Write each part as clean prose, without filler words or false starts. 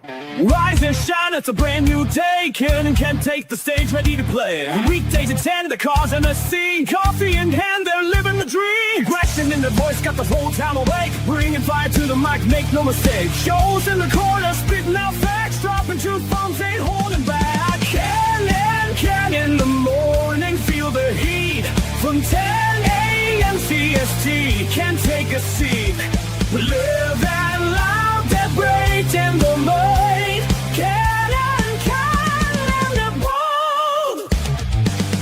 Rise and shine, it's a brand new day. Ken can take the stage, ready to play. Weekdays at 10, the cars and the scene. Coffee in hand, they're living the dream. Aggression in their voice, got the whole town awake. Bringing fire to the mic, make no mistake. Shows in the corner, spitting out facts. Dropping truth bombs, ain't holding back. Ken in the morning, feel the heat. From 10 a.m. CST, can take a seat. We live and loud, that break in the mind.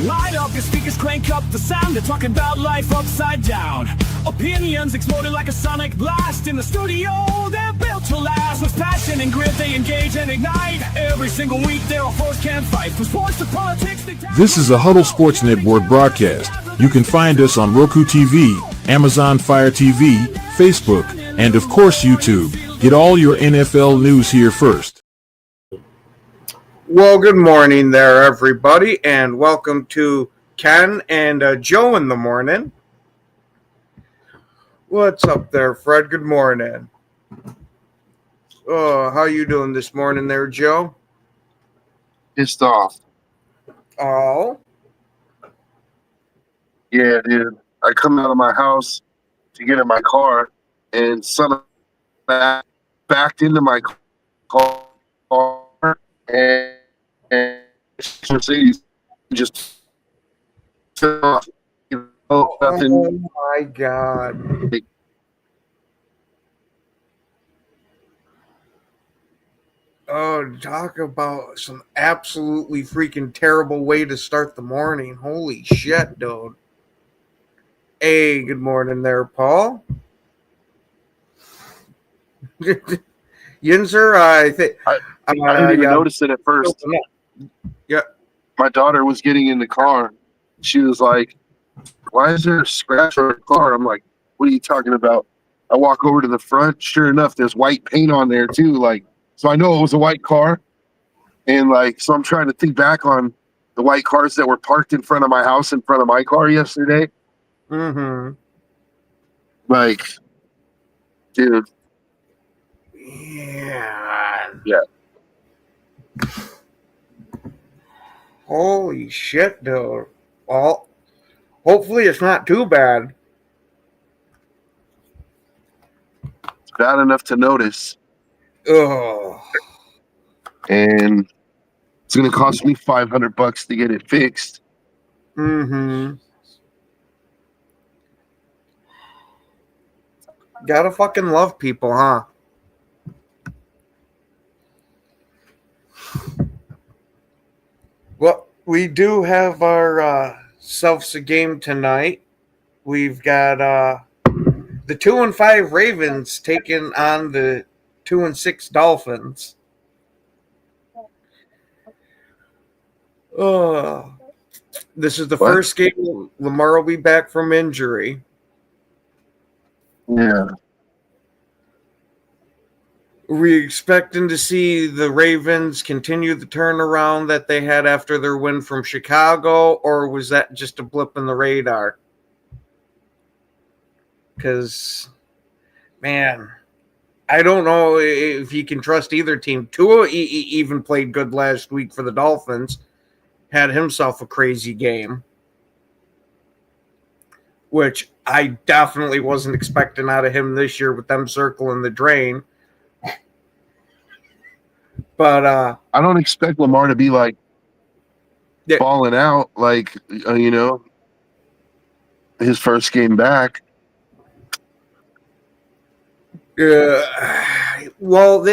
Light up your speakers, crank up the sound. They're talking about life upside down. Opinions exploding like a sonic blast. In the studio, they're built to last. With passion and grit, they engage and ignite. Every single week, they're a force can't fight. From sports to politics, This is a Huddle Sports Network broadcast. You can find us on Roku TV, Amazon Fire TV, Facebook, and of course YouTube. Get all your NFL news here first. Well, good morning there, everybody, and welcome to Ken and Joe in the morning. What's up there, Fred? Good morning. Oh, how you doing this morning there, Joe? Pissed off. Oh? Yeah, dude. I come out of my house to get in my car, and someone backed into my car, and just off. Nothing. Oh my God. Oh, talk about some absolutely freaking terrible way to start the morning. Holy shit, dude. Hey, good morning there, Paul. Yinzer, I think I didn't even notice it at first. Yeah. My daughter was getting in the car. She was like, "Why is there a scratch on her car?" I'm like, "What are you talking about?" I walk over to the front. Sure enough, there's white paint on there too. Like, so I know it was a white car. And like, so I'm trying to think back on the white cars that were parked in front of my house, in front of my car yesterday. Mm-hmm. Like, dude. Yeah. Yeah. Holy shit, dude. Well, hopefully it's not too bad. It's bad enough to notice. Ugh. And it's going to cost me $500 to get it fixed. Mm-hmm. Gotta fucking love people, huh? Well, we do have our selves a game tonight. We've got the 2-5 Ravens taking on the 2-6 Dolphins. This is the first game Lamar will be back from injury. Yeah. We're expecting to see the Ravens continue the turnaround that they had after their win from Chicago, or was that just a blip in the radar? Because, man, I don't know if you can trust either team. Tua even played good last week for the Dolphins, had himself a crazy game, which I definitely wasn't expecting out of him this year with them circling the drain. But I don't expect Lamar to be like balling out like his first game back. Well,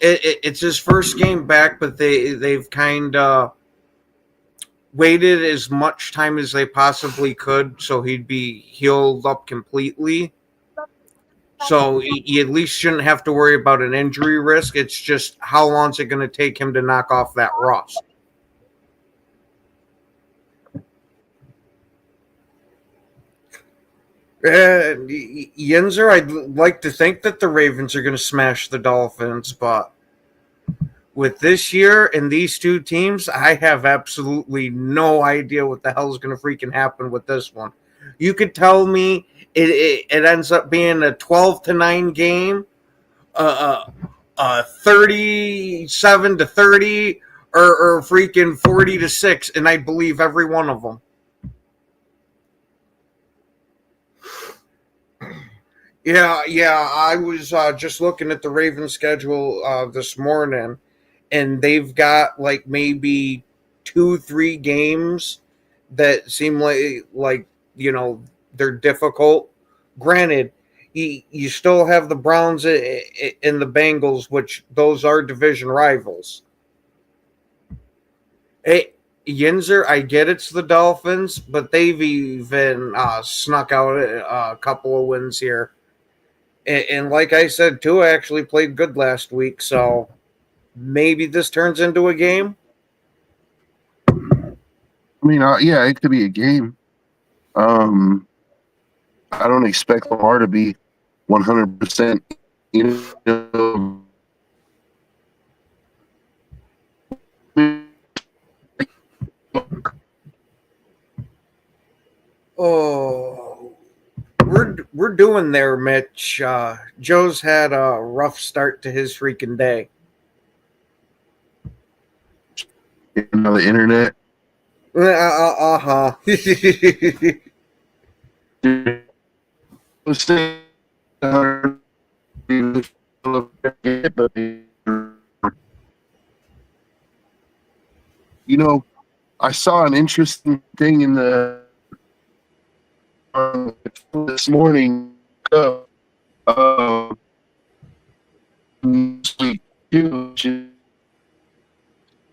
it's his first game back, but they've kind of waited as much time as they possibly could so he'd be healed up completely. So you at least shouldn't have to worry about an injury risk. It's just how long is it going to take him to knock off that rust? Yinzer, I'd like to think that the Ravens are going to smash the Dolphins, but with this year and these two teams, I have absolutely no idea what the hell is going to freaking happen with this one. You could tell me it ends up being a 12-9 game, a 37-30 or freaking 40-6, and I believe every one of them. Yeah. I was just looking at the Ravens schedule this morning, and they've got like maybe 2-3 games that seem like they're difficult. Granted, you still have the Browns and the Bengals, which those are division rivals. Hey, Yinzer, I get it's the Dolphins, but they've even snuck out a couple of wins here. And like I said, Tua actually played good last week, so maybe this turns into a game. I mean, yeah, it could be a game. I don't expect Lamar to be 100%. You know, Oh, we're doing there, Mitch. Joe's had a rough start to his freaking day. the internet. Uh-huh. You know, I saw an interesting thing in the this morning.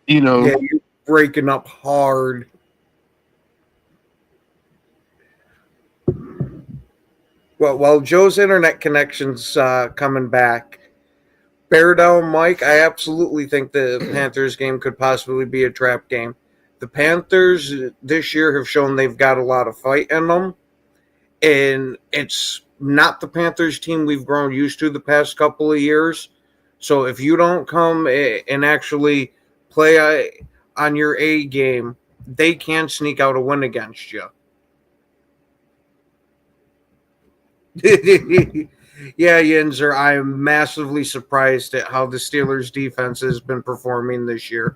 You know, Yeah, you're breaking up hard. Well, Joe's internet connection's coming back. Bear down, Mike. I absolutely think the Panthers game could possibly be a trap game. The Panthers this year have shown they've got a lot of fight in them, and it's not the Panthers team we've grown used to the past couple of years. So if you don't come and actually play on your A game, they can sneak out a win against you. Yeah, Yinzer, I'm massively surprised at how the Steelers' defense has been performing this year.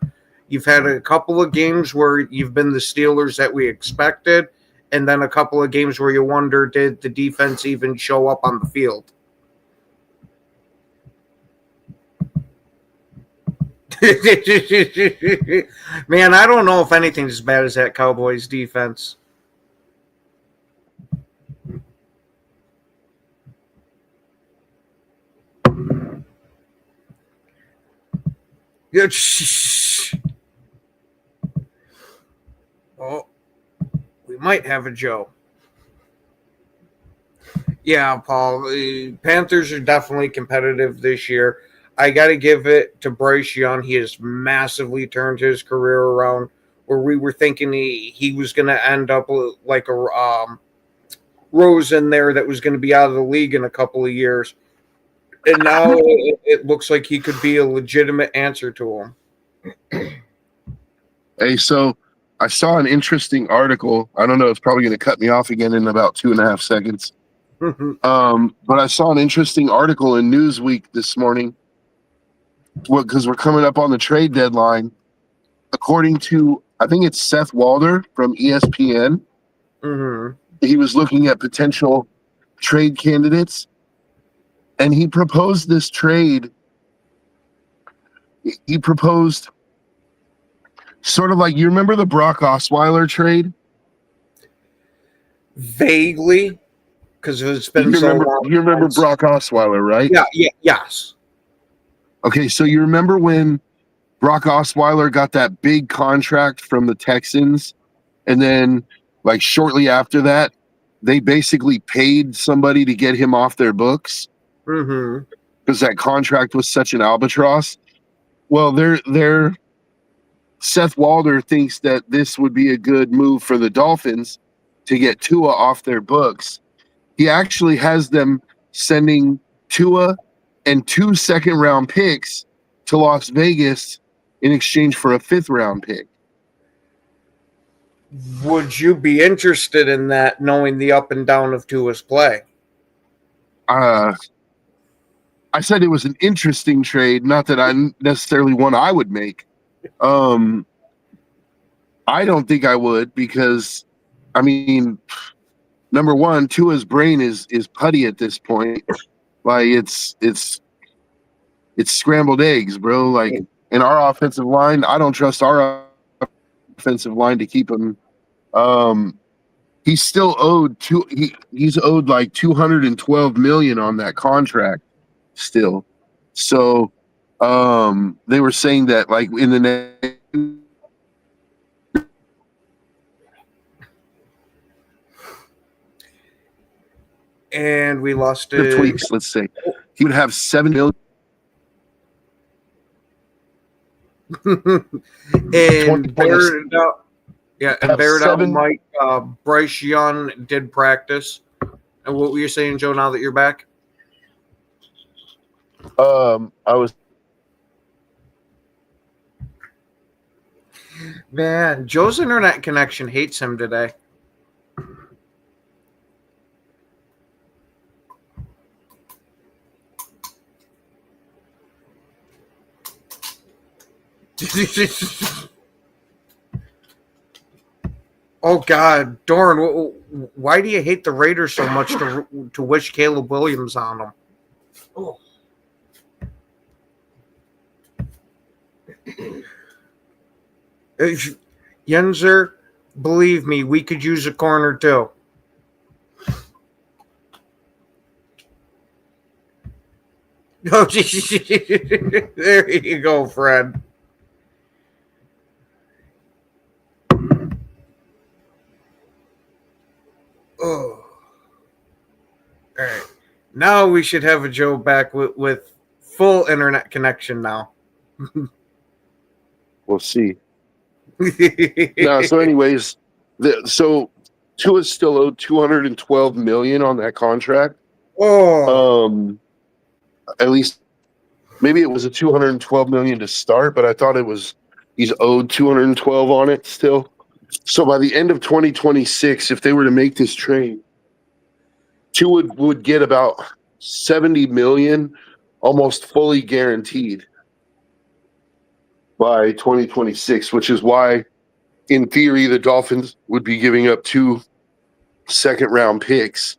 You've had a couple of games where you've been the Steelers that we expected, and then a couple of games where you wonder, did the defense even show up on the field? Man, I don't know if anything's as bad as that Cowboys defense. Oh, we might have a Joe. Yeah, Paul. The Panthers are definitely competitive this year. I got to give it to Bryce Young. He has massively turned his career around. Where we were thinking he was going to end up like a Rose in there that was going to be out of the league in a couple of years. And now it looks like he could be a legitimate answer to him. Hey, so I saw an interesting article. I don't know, it's probably going to cut me off again in about 2.5 seconds. But I saw an interesting article in Newsweek this morning because we're coming up on the trade deadline. According to, I think it's Seth Walder from ESPN, he was looking at potential trade candidates, and he proposed this trade. He proposed sort of like, you remember the Brock Osweiler trade? Vaguely, because it's been so long. You remember Brock Osweiler, right? Yes. Okay, so you remember when Brock Osweiler got that big contract from the Texans, and then like shortly after that, they basically paid somebody to get him off their books because that contract was such an albatross. Well, they're Seth Walder thinks that this would be a good move for the Dolphins to get Tua off their books. He actually has them sending Tua and 2 second-round picks to Las Vegas in exchange for a 5th-round pick. Would you be interested in that, knowing the up and down of Tua's play? I said it was an interesting trade, not that I necessarily one I would make. I don't think I would because, I mean, number one, Tua's brain is putty at this point. Like it's scrambled eggs, bro. Like in our offensive line, I don't trust our offensive line to keep him. He's still owed he's owed like $212 million on that contract still. So they were saying that like in the next And we lost it. tweaks, let's say, he would have $7 million. And bared out, and bared out seven- Mike. Bryce Young did practice. And what were you saying, Joe? Now that you're back, I was man. Joe's internet connection hates him today. Oh God, Doran, why do you hate the Raiders so much to wish Caleb Williams on them? Oh. Yenzer, believe me, we could use a corner too. Oh, there you go, Fred. Oh. All right. Now we should have a Joe back with full internet connection now. We'll see. No, so anyways, so Tua's still owed $212 million on that contract. Oh. At least maybe it was a $212 million to start, but I thought he's owed $212 on it still. So by the end of 2026, if they were to make this trade, Tua would get about $70 million, almost fully guaranteed by 2026, which is why, in theory, the Dolphins would be giving up 2 second-round picks.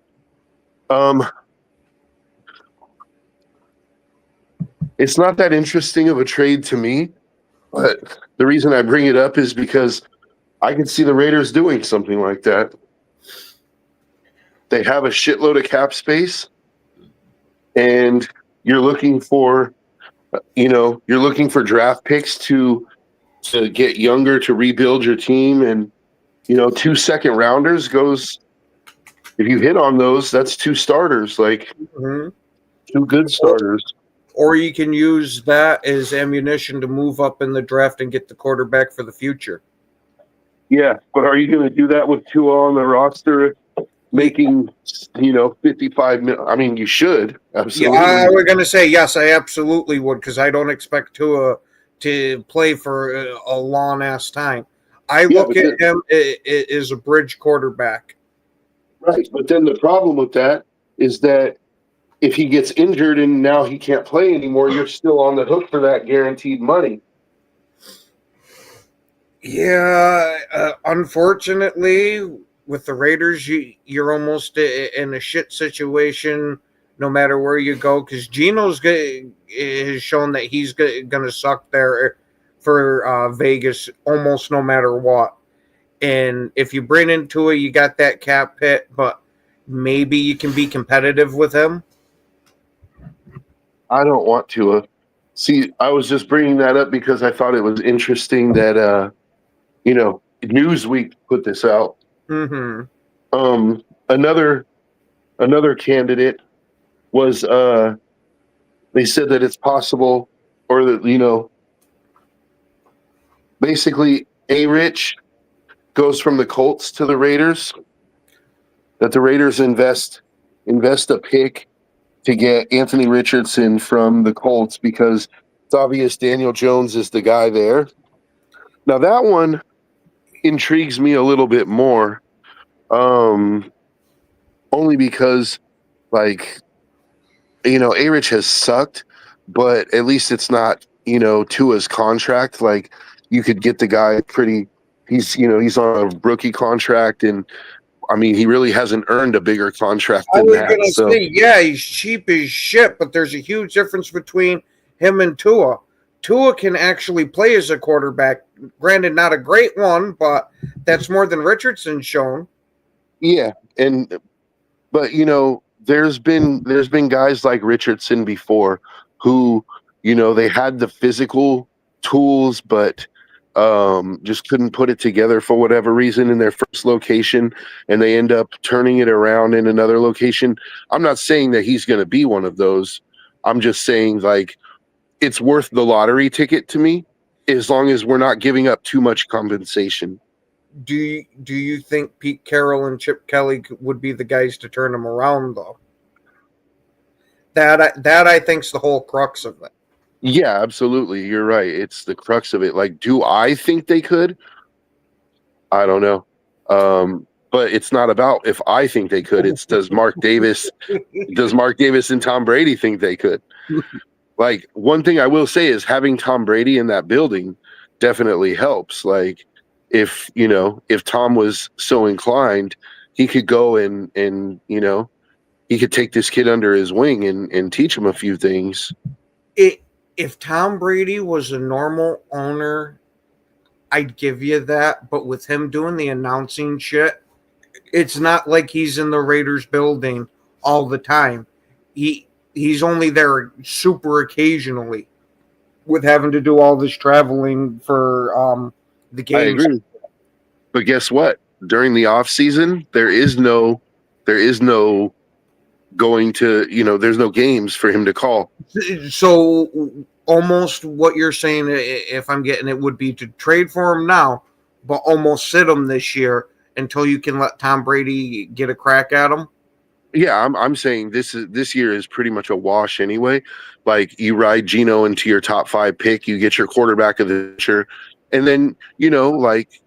It's not that interesting of a trade to me, but the reason I bring it up is because I can see the Raiders doing something like that. They have a shitload of cap space, and you're looking for, draft picks to get younger, to rebuild your team, and 2 second rounders goes. If you hit on those, that's 2 starters, like 2 good starters. Or you can use that as ammunition to move up in the draft and get the quarterback for the future. Yeah, but are you going to do that with Tua on the roster, making 55 million? I mean, you should absolutely. Yeah, I was going to say yes. I absolutely would, because I don't expect Tua to play for a long ass time. I look at him as a bridge quarterback. Right, but then the problem with that is that if he gets injured and now he can't play anymore, you're still on the hook for that guaranteed money. Yeah, unfortunately, with the Raiders, you're almost in a shit situation no matter where you go, because Geno's has shown that he's going to suck there for Vegas almost no matter what. And if you bring in Tua, you got that cap hit, but maybe you can be competitive with him. I don't want Tua. See, I was just bringing that up because I thought it was interesting that Newsweek put this out. Mm-hmm. Another candidate was they said that it's possible, or that basically A-Rich goes from the Colts to the Raiders. That the Raiders invest a pick to get Anthony Richardson from the Colts because it's obvious Daniel Jones is the guy there. Now that one intrigues me a little bit more, only because, like, A-Rich has sucked, but at least it's not, Tua's contract. Like, you could get the guy pretty. He's on a rookie contract, and I mean, he really hasn't earned a bigger contract I than was that. gonna So say, yeah, he's cheap as shit, but there's a huge difference between him and Tua. Tua can actually play as a quarterback. Granted, not a great one, but that's more than Richardson's shown. yeah, but there's been guys like Richardson before who they had the physical tools, but just couldn't put it together for whatever reason in their first location, and they end up turning it around in another location. I'm not saying that he's going to be one of those. I'm just saying, like, it's worth the lottery ticket to me, as long as we're not giving up too much compensation. Do you think Pete Carroll and Chip Kelly would be the guys to turn him around though? That I think's the whole crux of it. Yeah, absolutely. You're right. It's the crux of it. Like, do I think they could? I don't know. But it's not about if I think they could. It's does Mark Davis and Tom Brady think they could? Like, one thing I will say is having Tom Brady in that building definitely helps. Like, if Tom was so inclined, he could go and he could take this kid under his wing and teach him a few things. If Tom Brady was a normal owner, I'd give you that. But with him doing the announcing shit, it's not like he's in the Raiders building all the time. He's only there super occasionally with having to do all this traveling for the I games. agree. But guess what? During the off season, there is no going to, there's no games for him to call. So almost what you're saying, if I'm getting it, would be to trade for him now, but almost sit him this year until you can let Tom Brady get a crack at him. Yeah, I'm saying this year is pretty much a wash anyway. Like, you ride Geno into your top 5 pick, you get your quarterback of the year, and then like,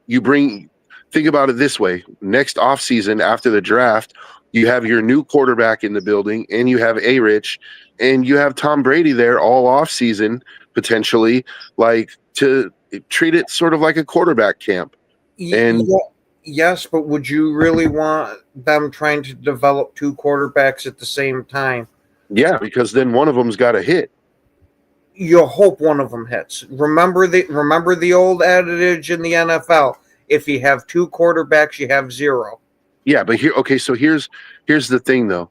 think about it this way: next offseason after the draft, you have your new quarterback in the building, and you have A-Rich, and you have Tom Brady there all offseason potentially, like, to treat it sort of like a quarterback camp. And Yeah, yes, but would you really want them trying to develop two quarterbacks at the same time? yeah, because then one of them's got a hit. You hope one of them hits. Remember the old adage in the NFL: if you have two quarterbacks, you have zero. Yeah, but so here's the thing though.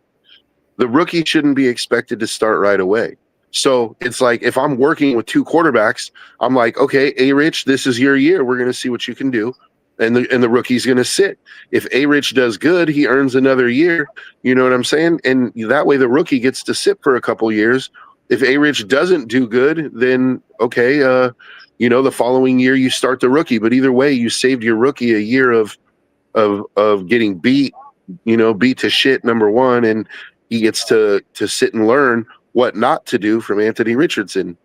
The rookie shouldn't be expected to start right away. So it's like, if I'm working with two quarterbacks, I'm like, okay, A-Rich, this is your year. We're going to see what you can do. And the rookie's going to sit. If A-Rich does good, he earns another year. You know what I'm saying? And that way the rookie gets to sit for a couple years. If A-Rich doesn't do good, then okay, the following year you start the rookie. But either way, you saved your rookie a year of getting beat to shit, number one, and he gets to sit and learn what not to do from Anthony Richardson.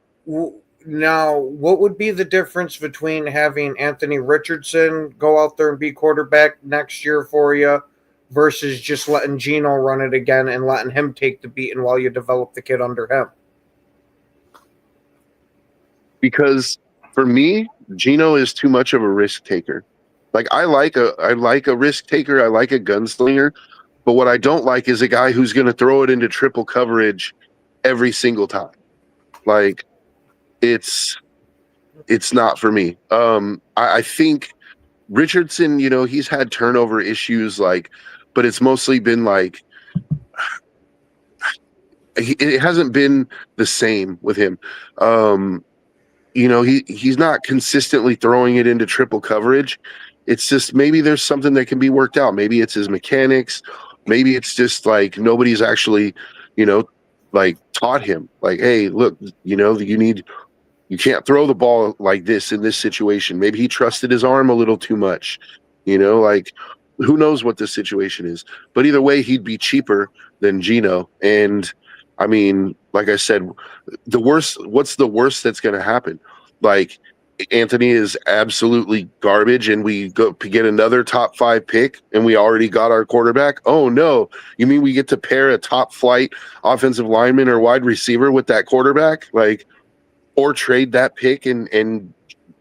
Now, what would be the difference between having Anthony Richardson go out there and be quarterback next year for you versus just letting Geno run it again and letting him take the beating while you develop the kid under him? Because for me, Geno is too much of a risk taker. Like, I like a risk taker, I like a gunslinger, but what I don't like is a guy who's going to throw it into triple coverage every single time. Like, it's not for me. I think Richardson, he's had turnover issues, like, but it's mostly been like, it hasn't been the same with him. He's not consistently throwing it into triple coverage. It's just, maybe there's something that can be worked out. Maybe it's his mechanics. Maybe it's just like nobody's actually, like, taught him, like, hey, look, you can't throw the ball like this in this situation. Maybe he trusted his arm a little too much, like, who knows what the situation is. But either way, he'd be cheaper than Geno. And I mean, like I said, what's the worst that's going to happen? Like, Anthony is absolutely garbage and we go get another top 5 pick and we already got our quarterback? Oh no. You mean we get to pair a top flight offensive lineman or wide receiver with that quarterback? Like, or trade that pick and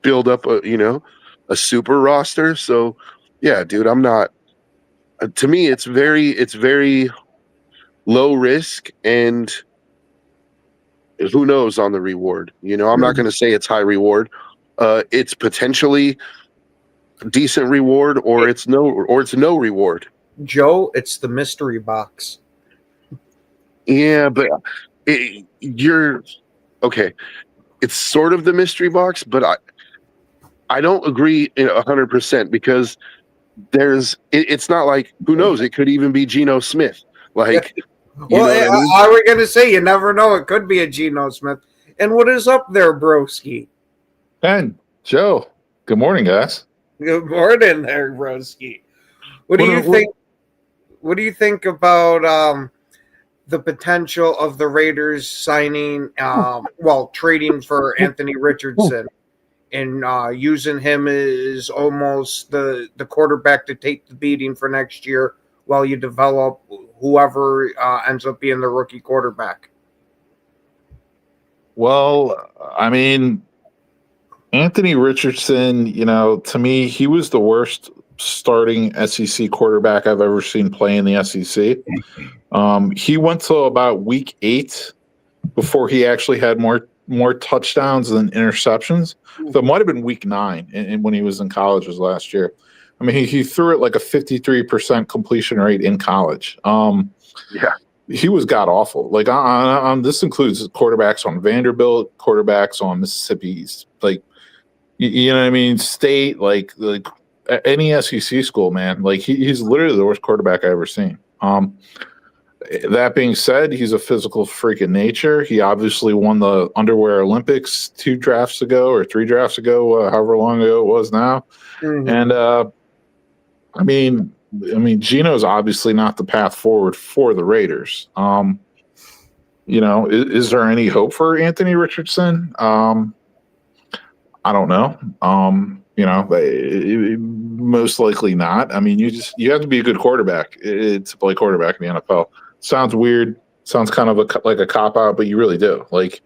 build up a super roster. So yeah, dude, I'm not, to me, it's very low risk and who knows on the reward. I'm not going to say it's high reward. It's potentially decent reward, or it's no reward. Joe, it's the mystery box. Yeah, but you're okay. It's sort of the mystery box, but I don't agree 100% because it's not like, who knows, it could even be Geno Smith. Like, well, I was going to say, you never know. It could be a Geno Smith. And what is up there, broski? Ben, Joe, good morning, guys. Good morning there, broski. What do you think? What do you think about the potential of the Raiders signing, trading for Anthony Richardson and using him as almost the quarterback to take the beating for next year while you develop whoever ends up being the rookie quarterback? Well, I mean, Anthony Richardson, to me, he was the worst starting SEC quarterback I've ever seen play in the SEC. He went till about week 8 before he actually had more touchdowns than interceptions. So it might have been week 9 and when he was in college was last year. I mean, he threw it like a 53% completion rate in college. Yeah. He was god awful. Like this includes quarterbacks on Vanderbilt, quarterbacks on Mississippi's, like you know what I mean, state, like any SEC school, man. Like he's literally the worst quarterback I ever seen. That being said, he's a physical freak in nature. He obviously won the underwear Olympics 2 drafts ago or 3 drafts ago, however long ago it was now. Mm-hmm. And I mean, Geno's obviously not the path forward for the Raiders. Is there any hope for Anthony Richardson? I don't know. Most likely not. I mean, you have to be a good quarterback to play quarterback in the NFL. Sounds weird. Sounds kind of like a cop out, but you really do. Like,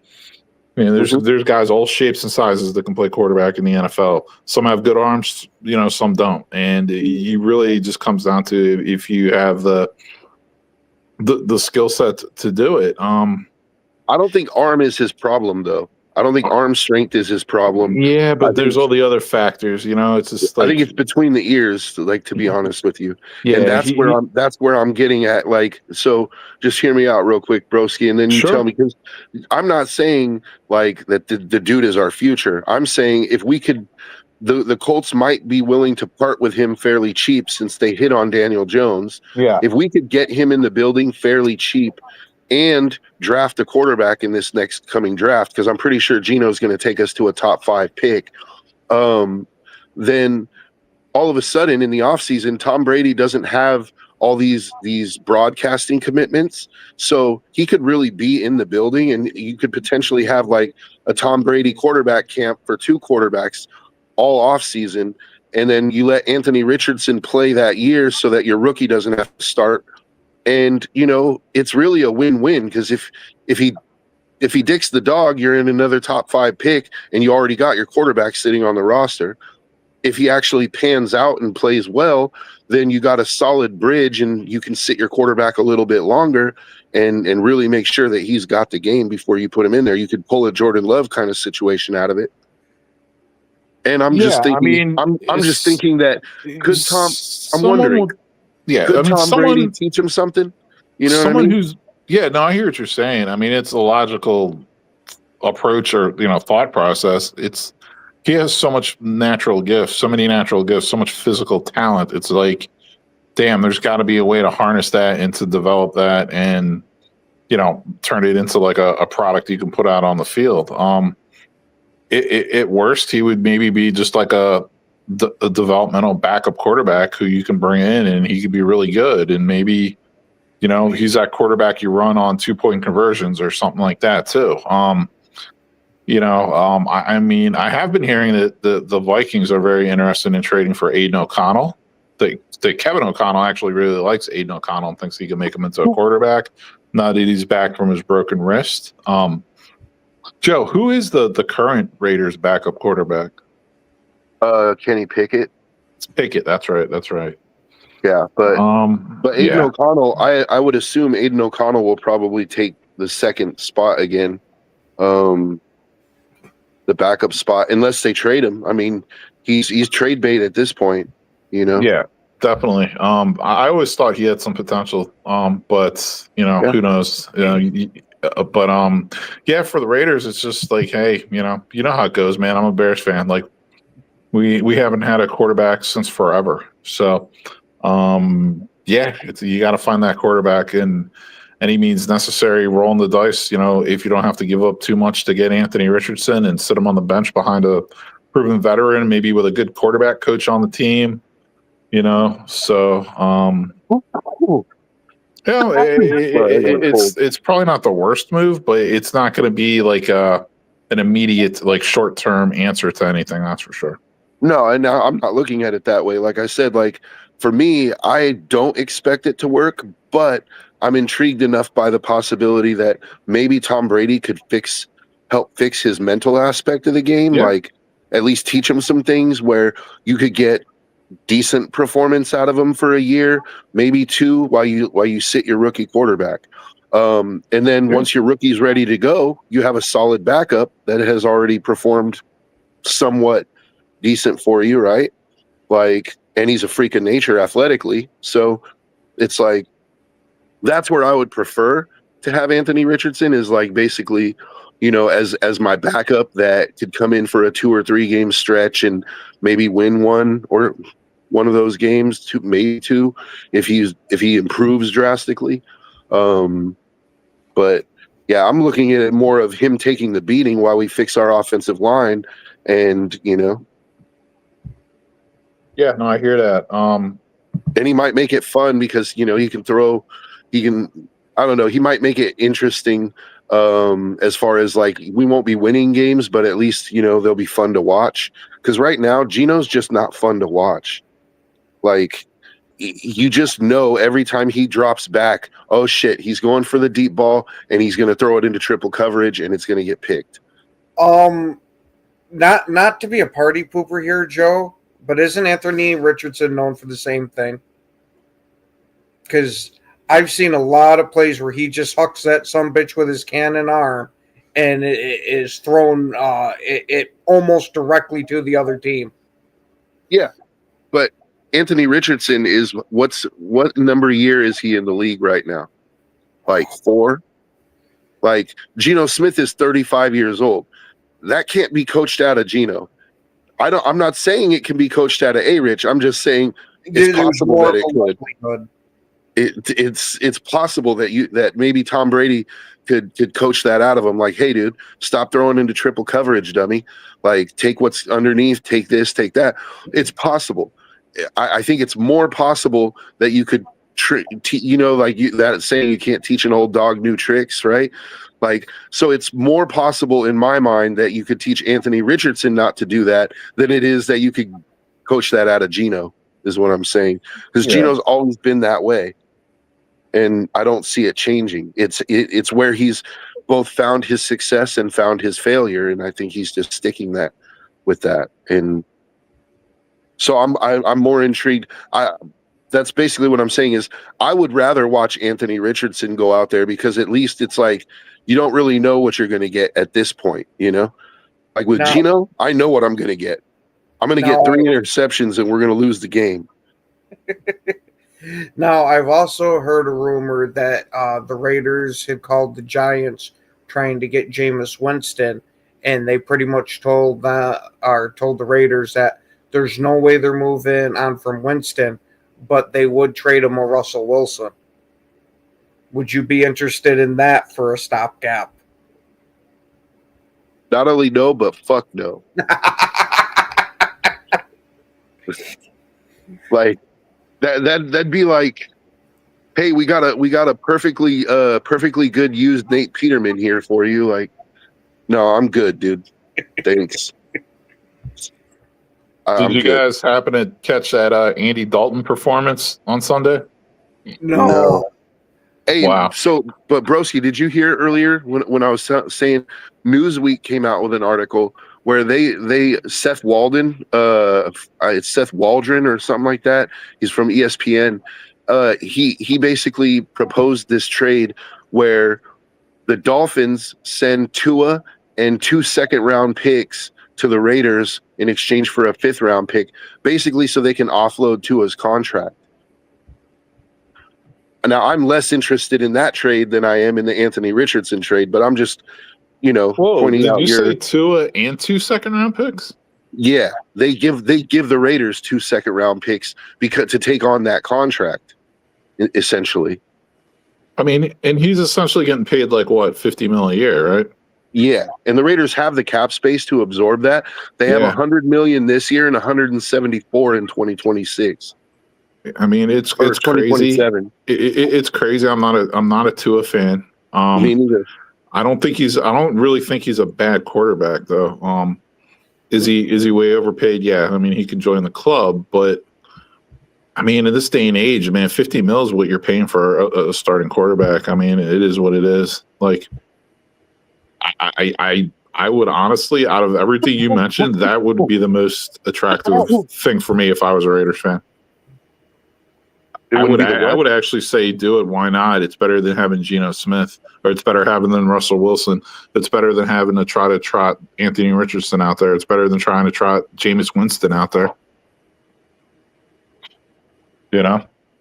there's guys all shapes and sizes that can play quarterback in the NFL. Some have good arms, some don't, and it really just comes down to if you have the skill set to do it. I don't think arm is his problem, though. I don't think arm strength is his problem. Yeah, but there's all the other factors. It's just like, I think it's between the ears. Like, to be honest with you, yeah, and that's where I'm getting at. Like, so just hear me out real quick, broski, and then you tell me, because I'm not saying like that the dude is our future. I'm saying if we could, the Colts might be willing to part with him fairly cheap since they hit on Daniel Jones. Yeah, if we could get him in the building fairly cheap and draft a quarterback in this next coming draft, because I'm pretty sure Geno's going to take us to a top 5 pick, then all of a sudden in the offseason, Tom Brady doesn't have all these broadcasting commitments. So he could really be in the building, and you could potentially have like a Tom Brady quarterback camp for 2 quarterbacks all offseason. And then you let Anthony Richardson play that year so that your rookie doesn't have to start. And, it's really a win-win, because if he dicks the dog, you're in another top 5 pick and you already got your quarterback sitting on the roster. If he actually pans out and plays well, then you got a solid bridge and you can sit your quarterback a little bit longer and really make sure that he's got the game before you put him in there. You could pull a Jordan Love kind of situation out of it. And I'm just thinking, I'm just thinking that could Tom, I'm wondering. Could Tom Brady teach him something? Someone who's I hear what you're saying. I mean, it's a logical approach or thought process. He has so much natural gifts, so many natural gifts, so much physical talent. It's like, damn, there's got to be a way to harness that and to develop that and turn it into like a product you can put out on the field. At worst, he would maybe be just like a developmental backup quarterback who you can bring in and he could be really good. And maybe, he's that quarterback you run on 2-point conversions or something like that too. I mean, I have been hearing that the Vikings are very interested in trading for Aiden O'Connell. That Kevin O'Connell actually really likes Aiden O'Connell and thinks he can make him into a quarterback now that he's back from his broken wrist. Joe, who is the current Raiders backup quarterback? Kenny Pickett. It's Pickett. That's right. That's right. Yeah, but Aiden O'Connell, I would assume Aiden O'Connell will probably take the second spot again, the backup spot, unless they trade him. I mean, he's trade bait at this point, Yeah, definitely. I always thought he had some potential, but who knows? Yeah, for the Raiders, it's just like, hey, you know how it goes, man. I'm a Bears fan. Like, we haven't had a quarterback since forever, so yeah, you got to find that quarterback in any means necessary. Rolling the dice, if you don't have to give up too much to get Anthony Richardson and sit him on the bench behind a proven veteran, maybe with a good quarterback coach on the team. So it's probably not the worst move, but it's not going to be like an immediate, like, short-term answer to anything. That's for sure. No, and I'm not looking at it that way. Like I said, like, for me, I don't expect it to work, but I'm intrigued enough by the possibility that maybe Tom Brady could help fix his mental aspect of the game. Yeah. Like, at least teach him some things where you could get decent performance out of him for a year, maybe two, while you sit your rookie quarterback. And then once your rookie's ready to go, you have a solid backup that has already performed somewhat decent for you, right? Like, and he's a freak of nature athletically. So it's like, that's where I would prefer to have Anthony Richardson, is like basically, as my backup that could come in for a 2 or 3 game stretch and maybe win one of those games, maybe two, if he improves drastically. But yeah, I'm looking at it more of him taking the beating while we fix our offensive line, and Yeah, no, I hear that. and he might make it fun because he can I don't know, he might make it interesting, as far as, like, we won't be winning games, but at least they'll be fun to watch, because right now Geno's just not fun to watch. Like, you just know every time he drops back, oh shit, he's going for the deep ball and he's going to throw it into triple coverage and it's going to get picked. Not to be a party pooper here, Joe, but isn't Anthony Richardson known for the same thing? Because I've seen a lot of plays where he just hucks that sumbitch with his cannon arm, and it is thrown it almost directly to the other team. Yeah, but Anthony Richardson is what number year is he in the league right now? Like 4? Like, Geno Smith is 35 years old. That can't be coached out of Geno. I'm not saying it can be coached out of A-Rich. I'm just saying it's possible that it could. It's possible that maybe Tom Brady could coach that out of him. Like, hey, dude, stop throwing into triple coverage, dummy. Like, take what's underneath, take this, take that. It's possible. I think it's more possible that you could, that saying, you can't teach an old dog new tricks, right? Like, so it's more possible in my mind that you could teach Anthony Richardson not to do that than it is that you could coach that out of Geno, is what I'm saying. Because Geno's always been that way, and I don't see it changing. It's where he's both found his success and found his failure, and I think he's just sticking with that. And so I'm more intrigued. That's basically what I'm saying, is I would rather watch Anthony Richardson go out there, because at least it's like, you don't really know what you're going to get at this point, Like with Geno, I know what I'm going to get. I'm going to get 3 interceptions and we're going to lose the game. Now, I've also heard a rumor that the Raiders had called the Giants trying to get Jameis Winston, and they pretty much told the Raiders that there's no way they're moving on from Winston, but they would trade him a Russell Wilson. Would you be interested in that for a stopgap? Not only no, but fuck no. Like, that'd be like, hey, we got a perfectly good used Nate Peterman here for you. Like, No, I'm good, dude. Thanks. Did I'm you good. guys happen to catch that Andy Dalton performance on Sunday? No. Hey, Wow. so, but Broski, did you hear earlier when I was saying Newsweek came out with an article where they Seth Walden, it's Seth Waldron or something like that. He's from ESPN. He basically proposed this trade where the Dolphins send Tua and 2 second-round picks to the Raiders in exchange for a 5th-round pick, basically so they can offload Tua's contract. Now, I'm less interested in that trade than I am in the Anthony Richardson trade, but I'm just, Whoa, pointing did out you your. say Tua and 2 second-round picks? Yeah, they give the Raiders 2 second-round picks because to take on that contract, essentially. I mean, and he's essentially getting paid like what, $50 million a year, right? Yeah, and the Raiders have the cap space to absorb that. They have Yeah. $100 million this year and 174 in 2026 I mean, it's or crazy. 2027. It's crazy. I'm not a Tua fan. Me neither. I don't really think he's a bad quarterback though. Is he way overpaid? Yeah. I mean, he could join the club, but I mean, in this day and age, man, 50 mil is what you're paying for a starting quarterback. I mean, it is what it is. Like, I would honestly, out of everything you mentioned, that would be the most attractive thing for me if I was a Raiders fan. I would actually say do it. Why not? It's better than having Geno Smith, or it's better having than Russell Wilson. It's better than having to try to trot Anthony Richardson out there. It's better than trying to trot Jameis Winston out there.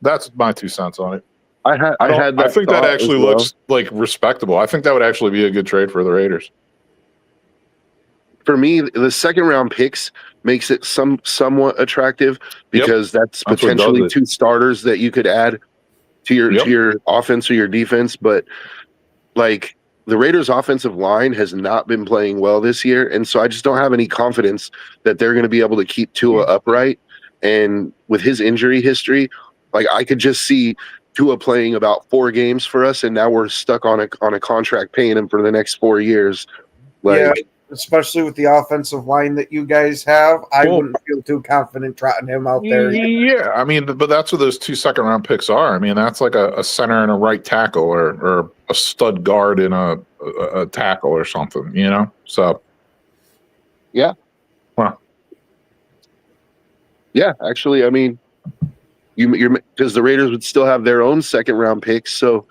That's my 2 cents on it. I think that actually looks like respectable. I think that would actually be a good trade for the Raiders. For me, the second-round picks makes it somewhat attractive because that's potentially 2 starters that you could add to your offense or your defense. But like the Raiders' offensive line has not been playing well this year, and so I just don't have any confidence that they're going to be able to keep Tua upright. And with his injury history, like I could just see Tua playing about 4 games for us, and now we're stuck on a contract paying him for the next 4 years. Yeah, especially with the offensive line that you guys have, I wouldn't feel too confident trotting him out there. Yeah, I mean, but that's what those 2 second-round picks are. I mean, that's like a center and a right tackle, or a stud guard and a tackle or something, So, yeah, well, yeah. Actually, I mean, you're because the Raiders would still have their own second-round picks. So,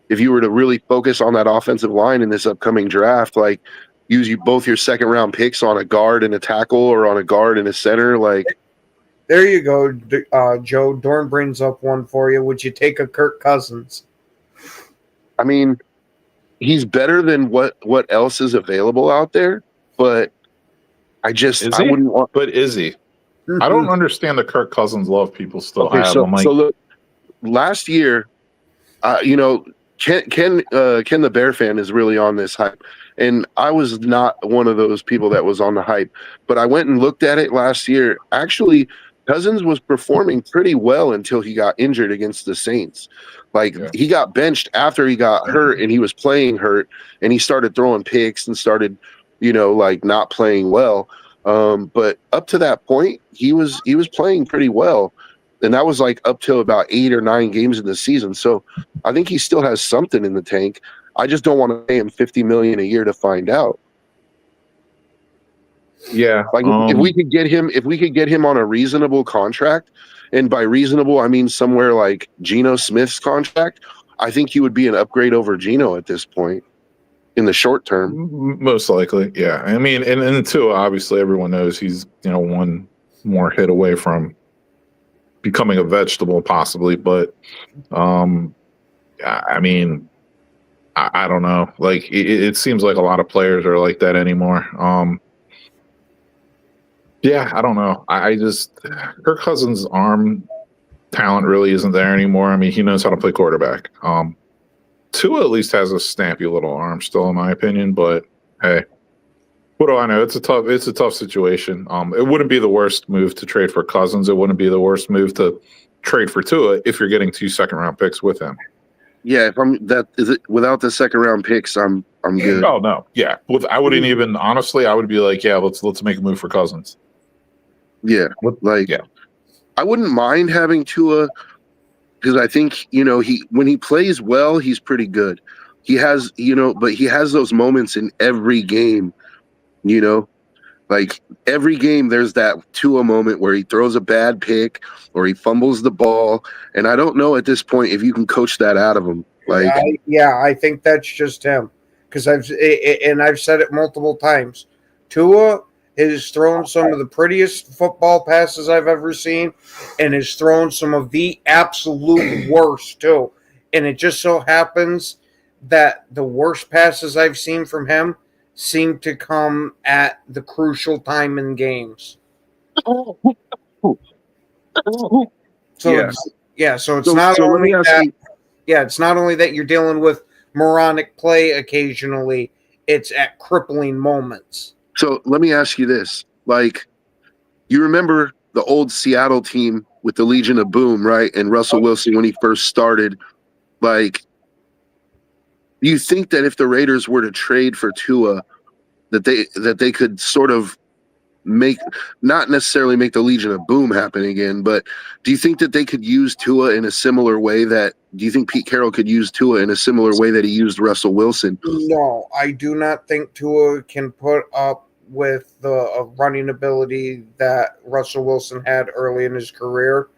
if you were to really focus on that offensive line in this upcoming draft, like use both your second-round picks on a guard and a tackle, or on a guard and a center, like. There you go, Joe. Dorn brings up one for you. Would you take a Kirk Cousins? I mean, he's better than what else is available out there, but I wouldn't want. But is he? I don't understand the Kirk Cousins love people still have. So look, last year, Ken the Bear fan is really on this hype, and I was not one of those people that was on the hype. But I went and looked at it last year. Actually, Cousins was performing pretty well until he got injured against the Saints. He got benched after he got hurt, and he was playing hurt, and he started throwing picks and started, not playing well. But up to that point, he was playing pretty well, and that was like up till about 8 or 9 games in the season. So I think he still has something in the tank. I just don't want to pay him $50 million a year to find out. Yeah, if we could get him on a reasonable contract, and by reasonable I mean somewhere like Geno Smith's contract, I think he would be an upgrade over Geno at this point in the short term. Most likely, yeah. I mean, and two, obviously, everyone knows he's one more hit away from becoming a vegetable, possibly. But I mean, I don't know. Like it seems like a lot of players are like that anymore. Yeah, I don't know. I just Kirk Cousins' arm talent really isn't there anymore. I mean, he knows how to play quarterback. Tua at least has a snappy little arm still, in my opinion. But hey, what do I know? It's a tough situation. It wouldn't be the worst move to trade for Cousins. It wouldn't be the worst move to trade for Tua if you're getting 2 second-round picks with him. Yeah, if I'm that is it without the second round picks, I'm good. Oh no, yeah. I wouldn't even honestly. I would be like, yeah, let's make a move for Cousins. Yeah, like Yeah. I wouldn't mind having Tua because I think he when he plays well, he's pretty good. He has but he has those moments in every game. You know, like every game, there's that Tua moment where he throws a bad pick or he fumbles the ball, and I don't know at this point if you can coach that out of him. Like, I think that's just him because I've said it multiple times. Tua has thrown some of the prettiest football passes I've ever seen, and has thrown some of the absolute worst too. And it just so happens that the worst passes I've seen from him seem to come at the crucial time in games. So yeah. so it's So, not so let only me ask that. you. Yeah, it's not only that you're dealing with moronic play occasionally, it's at crippling moments. So let me ask you this: like, you remember the old Seattle team with the Legion of Boom, right? And Russell Wilson when he first started. Like, do you think that if the Raiders were to trade for Tua, that they could sort of make not necessarily make the Legion of Boom happen again, but do you think that they could use Tua in a similar way do you think Pete Carroll could use Tua in a similar way that he used Russell Wilson? No, I do not think Tua can put up with the running ability that Russell Wilson had early in his career.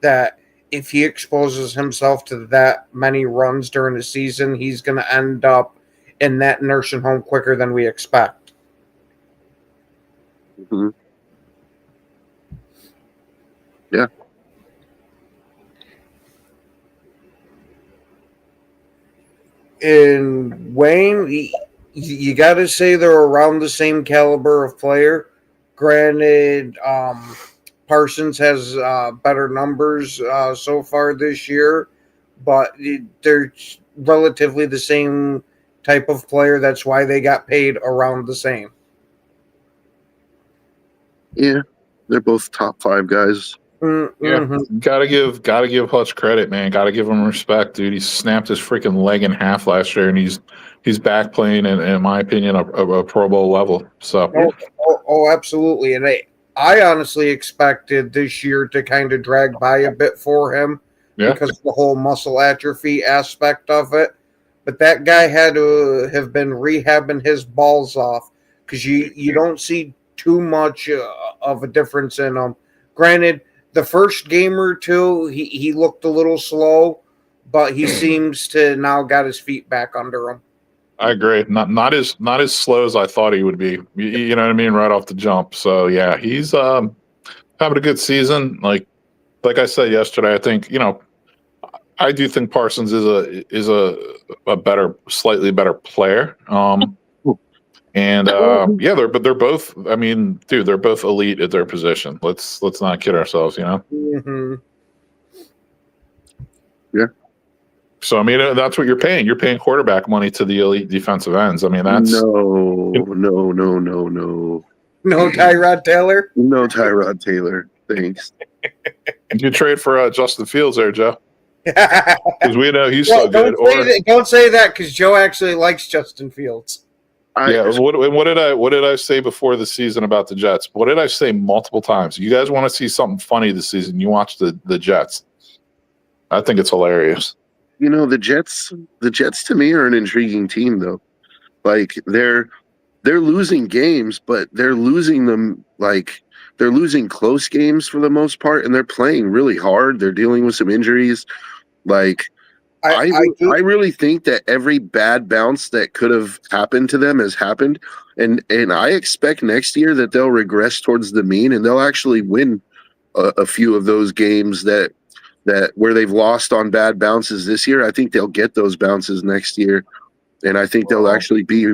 That if he exposes himself to that many runs during the season, he's going to end up in that nursing home quicker than we expect. Mm-hmm. Yeah. In Wayne, you got to say they're around the same caliber of player. Granted, Parsons has better numbers so far this year, but they're relatively the same type of player. That's why they got paid around the same. Yeah. They're both top 5 guys. Yeah, Mm-hmm. gotta give Hutch credit, man. Gotta give him respect, dude. He snapped his freaking leg in half last year, and he's back playing, in my opinion, a Pro Bowl level. So Absolutely. And I honestly expected this year to kind of drag by a bit for him because of the whole muscle atrophy aspect of it. But that guy had to have been rehabbing his balls off because you don't see too much of a difference in him. Granted, the first game or two, he looked a little slow, but he seems to now got his feet back under him. I agree. Not as slow as I thought he would be. You know what I mean, right off the jump. So yeah, he's having a good season. Like I said yesterday, I think I do think Parsons is a better, slightly better player. And yeah, they're both. I mean, dude, they're both elite at their position. Let's not kid ourselves, Mm-hmm. Yeah. So I mean, that's what you're paying. You're paying quarterback money to the elite defensive ends. I mean, that's No. No Tyrod Taylor? No Tyrod Taylor. Thanks. you trade for Justin Fields there, Joe, because we know he's so good. Don't say that because Joe actually likes Justin Fields. What did I say before the season about the Jets? What did I say multiple times? You guys want to see something funny this season? You watch the Jets. I think it's hilarious. The Jets to me are an intriguing team though. Like they're losing games, but they're losing them like they're losing close games for the most part, and they're playing really hard. They're dealing with some injuries. Like I really think that every bad bounce that could have happened to them has happened, and I expect next year that they'll regress towards the mean and they'll actually win a few of those games that where they've lost on bad bounces this year. I think they'll get those bounces next year, and I think they'll actually be.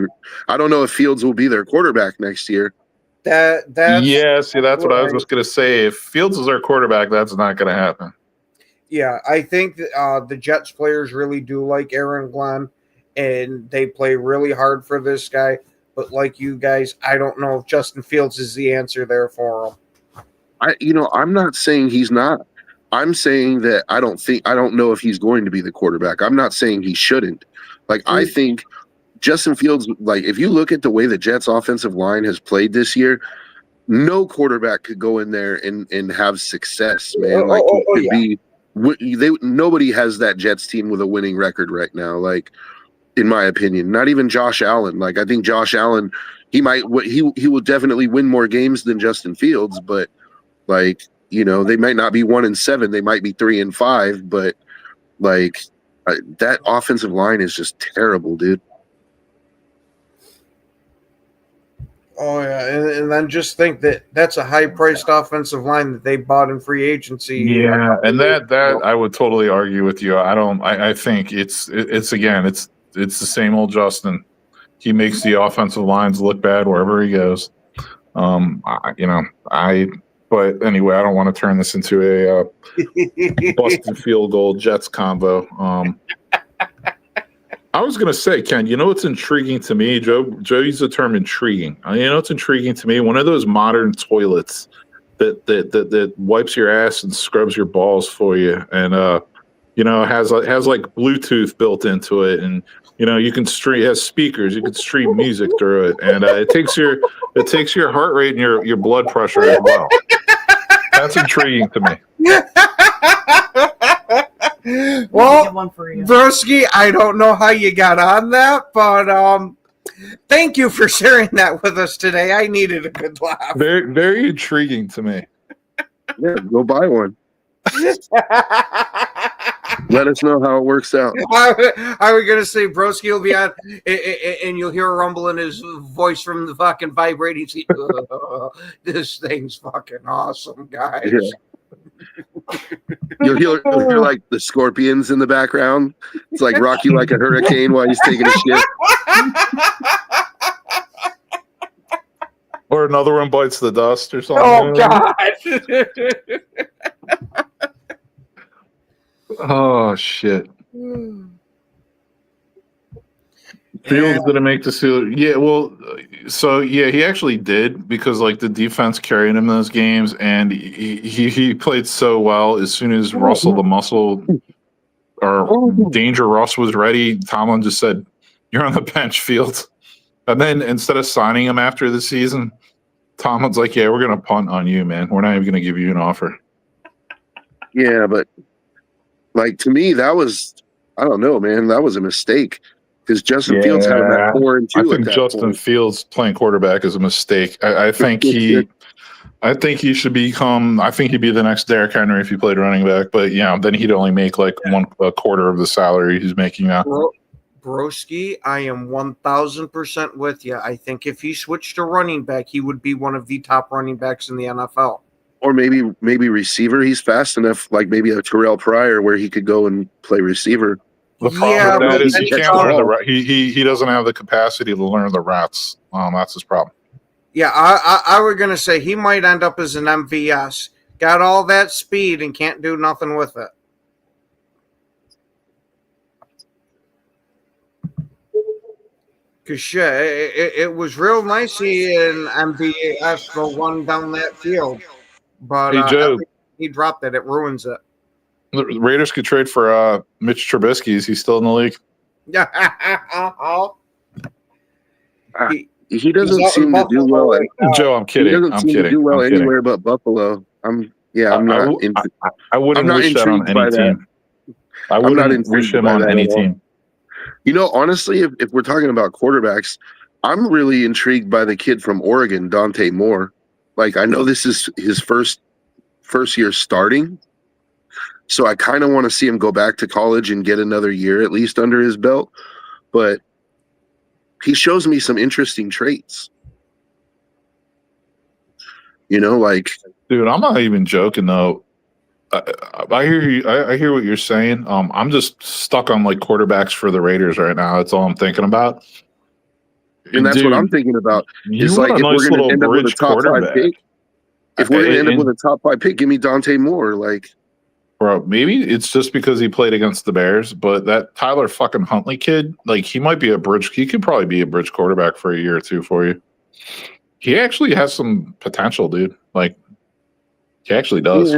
I don't know if Fields will be their quarterback next year. That's what I was just gonna say. If Fields is their quarterback, that's not gonna happen. Yeah, I think the Jets players really do like Aaron Glenn, and they play really hard for this guy. But like you guys, I don't know if Justin Fields is the answer there for him. I'm not saying he's not. I'm saying that I don't know if he's going to be the quarterback. I'm not saying he shouldn't. Like, I think Justin Fields, like, if you look at the way the Jets offensive line has played this year, no quarterback could go in there and have success, man. Like, he could be. Nobody has that Jets team with a winning record right now. Like, in my opinion, not even Josh Allen. Like, I think Josh Allen, he will definitely win more games than Justin Fields, but like, you know, they might not be 1-7, they might be 3-5, but like that offensive line is just terrible, dude. Oh yeah, and then just think that that's a high-priced offensive line that they bought in free agency. Yeah, and that I would totally argue with you. I think it's the same old Justin. He makes the offensive lines look bad wherever he goes. But anyway, I don't want to turn this into a busted field goal Jets combo. I was going to say, Ken, you know what's intriguing to me? Joe used the term intriguing. You know what's intriguing to me? One of those modern toilets that wipes your ass and scrubs your balls for you, and has like Bluetooth built into it, and you can stream, it has speakers, you can stream music through it, and it takes your heart rate and your blood pressure as well. That's intriguing to me. Well, Broski, I don't know how you got on that, but thank you for sharing that with us today. I needed a good laugh. Very, very intriguing to me. Yeah, go buy one. Let us know how it works out. I was gonna say Broski will be on, and you'll hear a rumble in his voice from the fucking vibrating seat. This thing's fucking awesome, guys. Yeah. You'll hear like the scorpions in the background. It's like rock you like a hurricane while he's taking a shit. Or another one bites the dust or something. Oh God! Oh shit! Fields didn't make the seal. Yeah, well, he actually did, because like the defense carried him in those games, and he played so well. As soon as Russell the Muscle or Danger Russ was ready, Tomlin just said, "You're on the bench, Fields." And then instead of signing him after the season, Tomlin's like, "Yeah, we're gonna punt on you, man. We're not even gonna give you an offer." Yeah, but like, to me, that was, I don't know, man. That was a mistake. Because Justin Fields had him at 4-2. I think Justin Fields playing quarterback is a mistake. I think he should become. I think he'd be the next Derrick Henry if he played running back. But then he'd only make like a quarter of the salary he's making now. Broski, I am 1,000% with you. I think if he switched to running back, he would be one of the top running backs in the NFL. Or maybe receiver. He's fast enough, like maybe a Terrell Pryor, where he could go and play receiver. The problem with that is he can't learn he doesn't have the capacity to learn the routes. That's his problem. Yeah, I was gonna say he might end up as an MVS. Got all that speed and can't do nothing with it. Cause shit, it was real nice seeing MVS go one down that field, but hey, Joe, he dropped it. It ruins it. The Raiders could trade for Mitch Trubisky. Is he still in the league? He doesn't seem to do well. Joe, I'm kidding. He doesn't seem to do well anywhere but Buffalo. I'm not. I wouldn't wish that on any team. I wouldn't wish him on any team. Honestly, if we're talking about quarterbacks, I'm really intrigued by the kid from Oregon, Dante Moore. Like, I know this is his first year starting. So I kind of want to see him go back to college and get another year at least under his belt. But he shows me some interesting traits. Dude, I'm not even joking though. I hear you. I hear what you're saying. I'm just stuck on like quarterbacks for the Raiders right now. That's all I'm thinking about. And that's what I'm thinking about. It's like, if we're going to end up with a top 5 pick, give me Dante Moore. Like, bro, maybe it's just because he played against the Bears, but that Tyler fucking Huntley kid, like, he could probably be a bridge quarterback for a year or two for you. He actually has some potential, dude. Like, he actually does.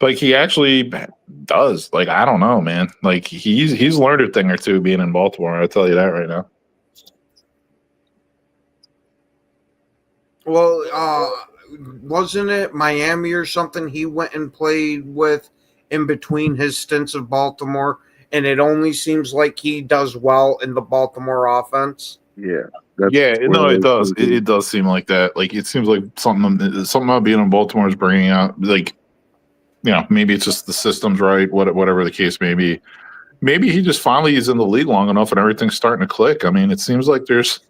Like he actually does. Like I don't know, man. Like he's learned a thing or two being in Baltimore. I'll tell you that right now. Well, wasn't it Miami or something he went and played with in between his stints of Baltimore, and it only seems like he does well in the Baltimore offense? Yeah. Yeah, no, it does. It does seem like that. Like it seems like something about being in Baltimore is bringing out, like, maybe it's just the system's right, whatever the case may be. Maybe he just finally is in the league long enough and everything's starting to click. I mean, it seems like there's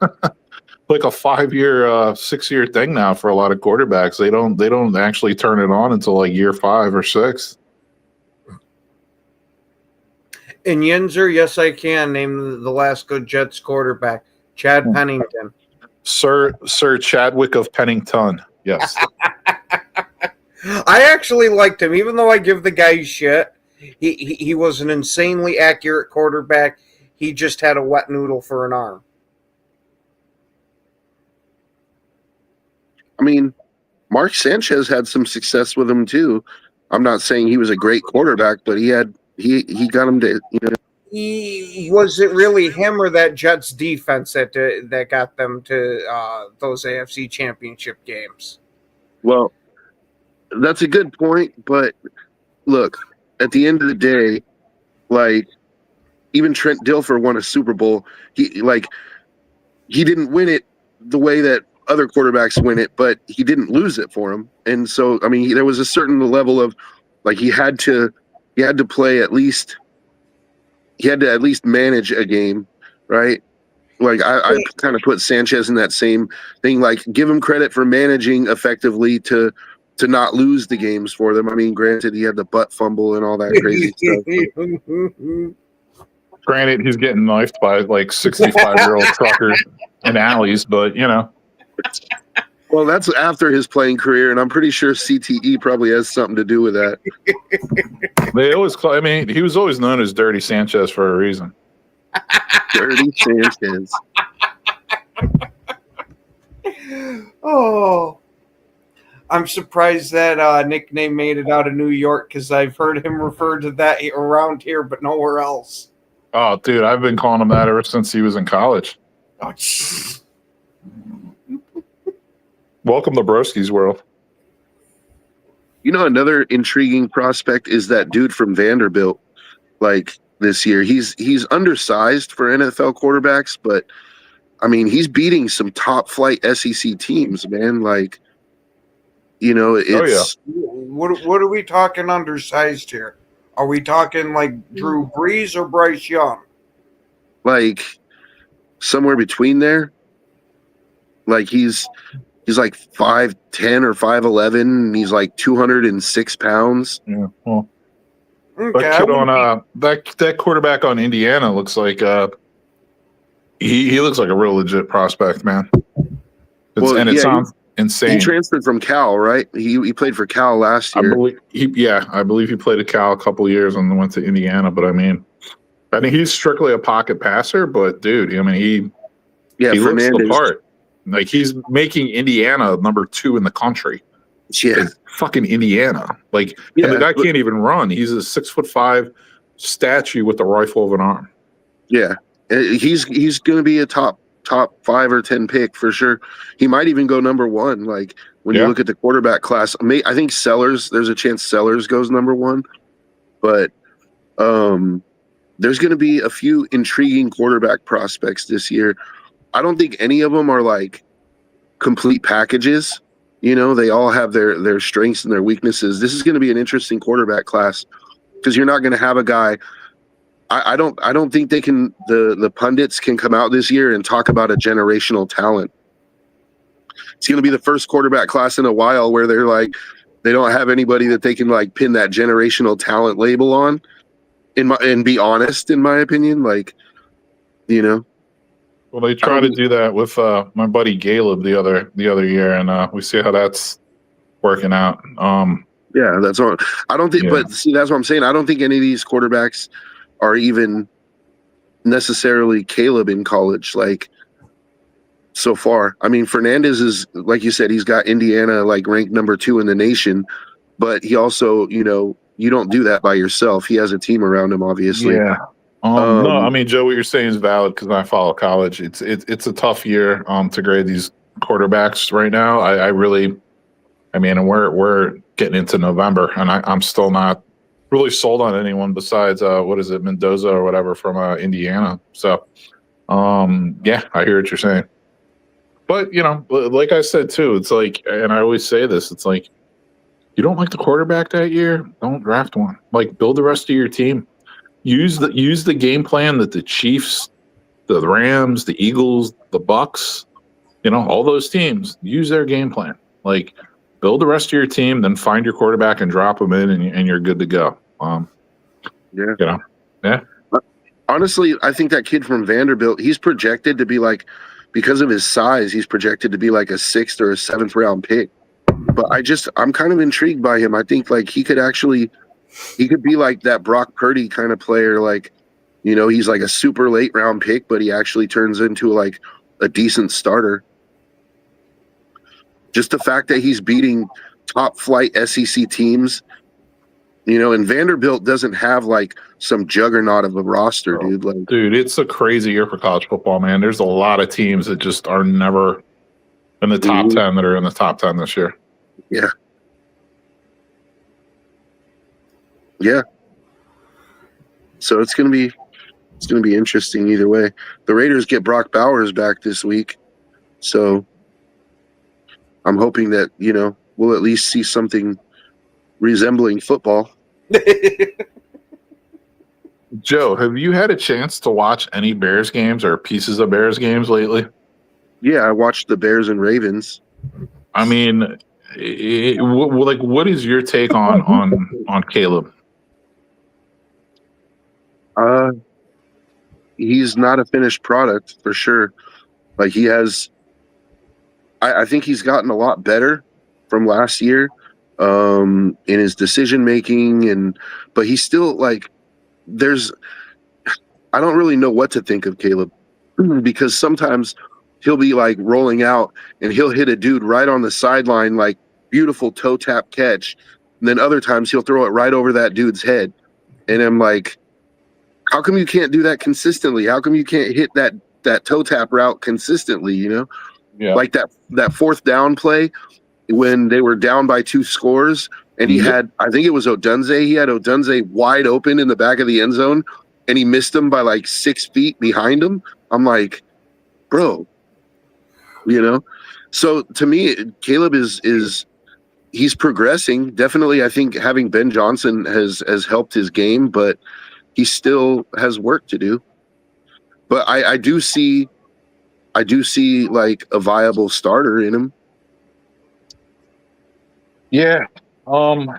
like a 5-year, 6-year thing now for a lot of quarterbacks. They don't actually turn it on until like year 5 or 6. And Yinzer, yes, I can name the last good Jets quarterback, Chad Pennington. Sir Chadwick of Pennington. Yes. I actually liked him, even though I give the guy shit. He was an insanely accurate quarterback. He just had a wet noodle for an arm. I mean, Mark Sanchez had some success with him too. I'm not saying he was a great quarterback, but he got him to, Was it really him or that Jets defense that got them to those AFC Championship games? Well, that's a good point, but look, at the end of the day, like even Trent Dilfer won a Super Bowl. He didn't win it the way that other quarterbacks win it, but he didn't lose it for him. And so, I mean, there was a certain level of like he had to play at least. He had to at least manage a game, right? Like I kind of put Sanchez in that same thing. Like give him credit for managing effectively to not lose the games for them. I mean, granted, he had the butt fumble and all that crazy stuff. Granted, he's getting knifed by like 65-year-old truckers in alleys, but Well, that's after his playing career, and I'm pretty sure CTE probably has something to do with that. They always call. I mean, he was always known as Dirty Sanchez for a reason. Dirty Sanchez. Oh, I'm surprised that nickname made it out of New York because I've heard him referred to that around here, but nowhere else. Oh, dude, I've been calling him that ever since he was in college. Oh, Welcome to Broski's world. Another intriguing prospect is that dude from Vanderbilt. Like this year, he's undersized for NFL quarterbacks, but I mean, he's beating some top flight SEC teams, man. Like, it's What are we talking undersized here? Are we talking like Drew Brees or Bryce Young? like somewhere between there. Like he's like 5'10" or 5'11", and he's like 206 pounds. Yeah. Well, Okay, that kid on that quarterback on Indiana looks like he looks like a real legit prospect, man. It sounds insane. He transferred from Cal, right? He played for Cal last year. I believe he played at Cal a couple of years and then went to Indiana. But I mean, he's strictly a pocket passer. But dude, I mean, he looks the part. Like he's making Indiana number 2 in the country. Yeah, it's fucking Indiana. Like and the guy can't even run. He's a 6'5" statue with the rifle of an arm. Yeah, he's going to be a top 5 or 10 pick for sure. He might even go number 1. Like when you look at the quarterback class, I think Sellers. There's a chance Sellers goes number 1, but there's going to be a few intriguing quarterback prospects this year. I don't think any of them are like complete packages. They all have their strengths and their weaknesses. This is going to be an interesting quarterback class because you're not going to have a guy. I don't think they can. The pundits can come out this year and talk about a generational talent. It's going to be the first quarterback class in a while where they're like they don't have anybody that they can like pin that generational talent label on. And be honest, in my opinion, like. Well, they tried to do that with my buddy Caleb the other year, and we see how that's working out. Yeah, that's all. I don't think, but see, that's what I'm saying. I don't think any of these quarterbacks are even necessarily Caleb in college. Like so far, I mean, Fernandez is like you said, he's got Indiana like ranked number 2 in the nation, but he also, you don't do that by yourself. He has a team around him, obviously. Yeah. No, I mean, Joe, what you're saying is valid because I follow college. It's a tough year to grade these quarterbacks right now. I mean, and we're getting into November, and I'm still not really sold on anyone besides what is it, Mendoza or whatever from Indiana. So, yeah, I hear what you're saying. But like I said too, it's like, and I always say this, it's like, you don't like the quarterback that year, don't draft one. Like, build the rest of your team. Use the game plan that the Chiefs, the Rams, the Eagles, the Bucks, all those teams use their game plan. Like, build the rest of your team, then find your quarterback and drop them in, and you're good to go. Yeah. Honestly, I think that kid from Vanderbilt, he's projected to be like, because of his size, he's projected to be like a 6th or a 7th round pick. But I'm kind of intrigued by him. I think like he could be like that Brock Purdy kind of player. Like, he's like a super late round pick, but he actually turns into like a decent starter. Just the fact that he's beating top flight SEC teams, and Vanderbilt doesn't have like some juggernaut of a roster, dude. Like, dude, it's a crazy year for college football, man. There's a lot of teams that just are never in the top 10 that are in the top 10 this year. Yeah. Yeah. So it's gonna be interesting either way. The Raiders get Brock Bowers back this week, so I'm hoping that we'll at least see something resembling football. Joe, have you had a chance to watch any Bears games or pieces of Bears games lately? Yeah, I watched the Bears and Ravens. I mean, what is your take on Caleb? He's not a finished product for sure. Like, he has, I think he's gotten a lot better from last year in his decision making, but he's still like, I don't really know what to think of Caleb, because sometimes he'll be like rolling out and he'll hit a dude right on the sideline, like beautiful toe tap catch. And then other times he'll throw it right over that dude's head. And I'm like, how come you can't do that consistently? How come you can't hit that toe tap route consistently? Yeah. Like that fourth down play when they were down by 2 scores, and he had, I think it was Odunze. He had Odunze wide open in the back of the end zone, and he missed him by like 6 feet behind him. I'm like, bro, So to me, Caleb he's progressing. Definitely, I think having Ben Johnson has helped his game, but he still has work to do. But I do see like a viable starter in him. Yeah. I'm